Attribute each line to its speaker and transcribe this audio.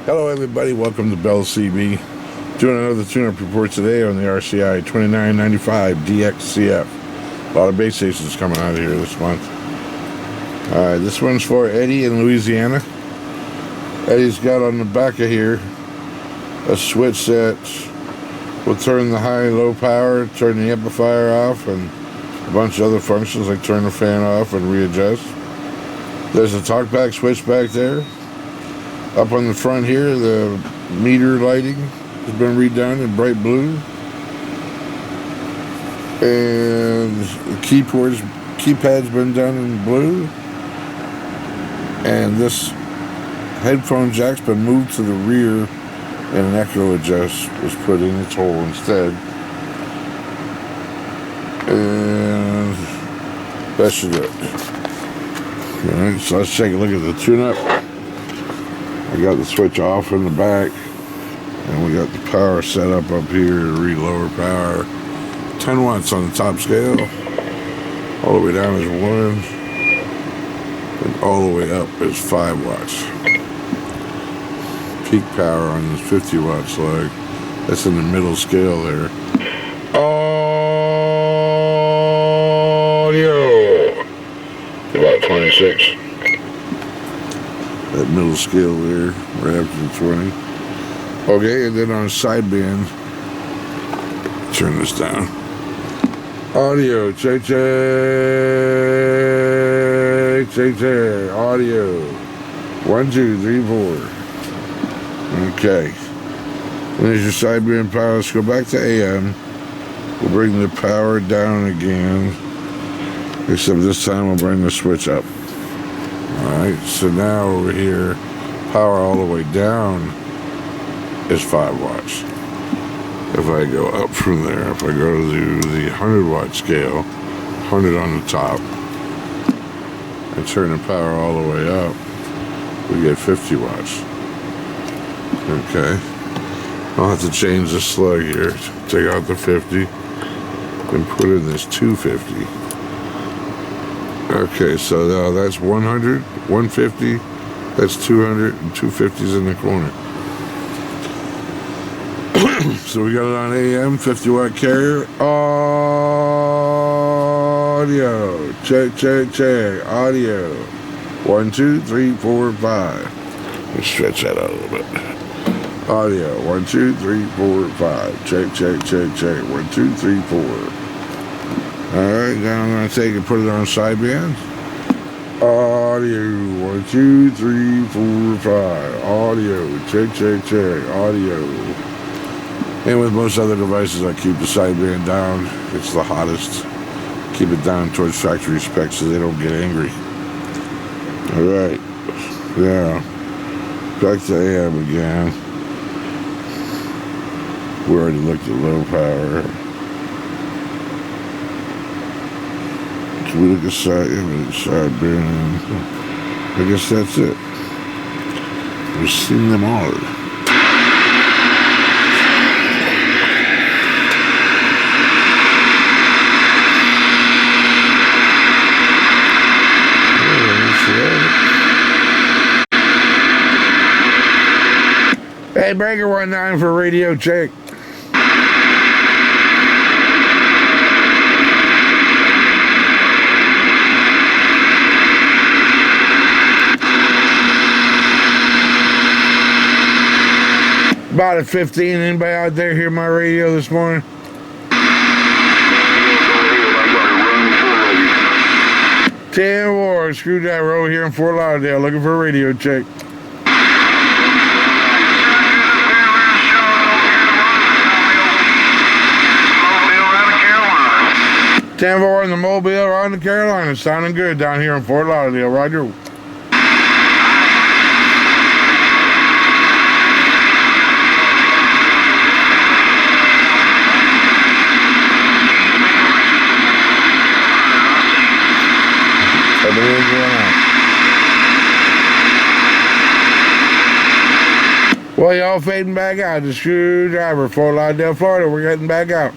Speaker 1: Hello everybody, welcome to Bell CB. Doing another tune-up report today on the RCI-2995DXCF. A lot of base stations coming out of here this month. Alright, this one's for Eddie in Louisiana. Eddie's got on the back of here a switch that will turn the high and low power, turn the amplifier off, and a bunch of other functions like turn the fan off and readjust. There's a talkback switch back there. Up on the front here, the meter lighting has been redone in bright blue. And the keypad's been done in blue. And this headphone jack's been moved to the rear and an echo adjust was put in its hole instead. And that should do it. Alright, so let's take a look at the tune-up. I got the switch off in the back, and we got the power set up here to read lower power. 10 watts on the top scale, all the way down is 1, and all the way up is 5 watts. Peak power on this 50 watt slug, that's in the middle scale there. Audio, about 26. That middle scale there, right after the 20. Okay, and then on sideband, turn this down. Audio, check. Audio, 1, 2, 3, 4. Okay. And there's your sideband power. Let's go back to AM. We'll bring the power down again. Except this time we'll bring the switch up. Alright, so now over here, power all the way down is 5 watts. If I go up from there, if I go to the 100 watt scale, 100 on the top, and turn the power all the way up, we get 50 watts. Okay. I'll have to change the slug here. Take out the 50 and put in this 250. Okay, so now that's 100, 150, that's 200, and 250's in the corner. So we got it on AM, 50 watt carrier. Audio, check. Audio, 1, 2, 3, 4, 5. Let's stretch that out a little bit. Audio, 1, 2, 3, 4, 5. Check. 1, 2, 3, 4. Alright, now I'm going to take and put it on sideband. Audio, 1, 2, 3, 4, 5. Audio, check. Audio. And with most other devices, I keep the sideband down. It's the hottest. Keep it down towards factory specs so they don't get angry. Alright. Yeah. Back to AM again. We already looked at low power. We look at sideband. I guess that's it. We've seen them all. Hey, Breaker 19 for radio check. About at 15. Anybody out there hear my radio this morning? 10-4, screwdriver over here in Fort Lauderdale looking for a radio check. 10-4 in the Mobile, right in the Carolinas. Sounding good down here in Fort Lauderdale. Roger. Well, y'all fading back out. The screwdriver, Fort Lauderdale, Florida. We're getting back out.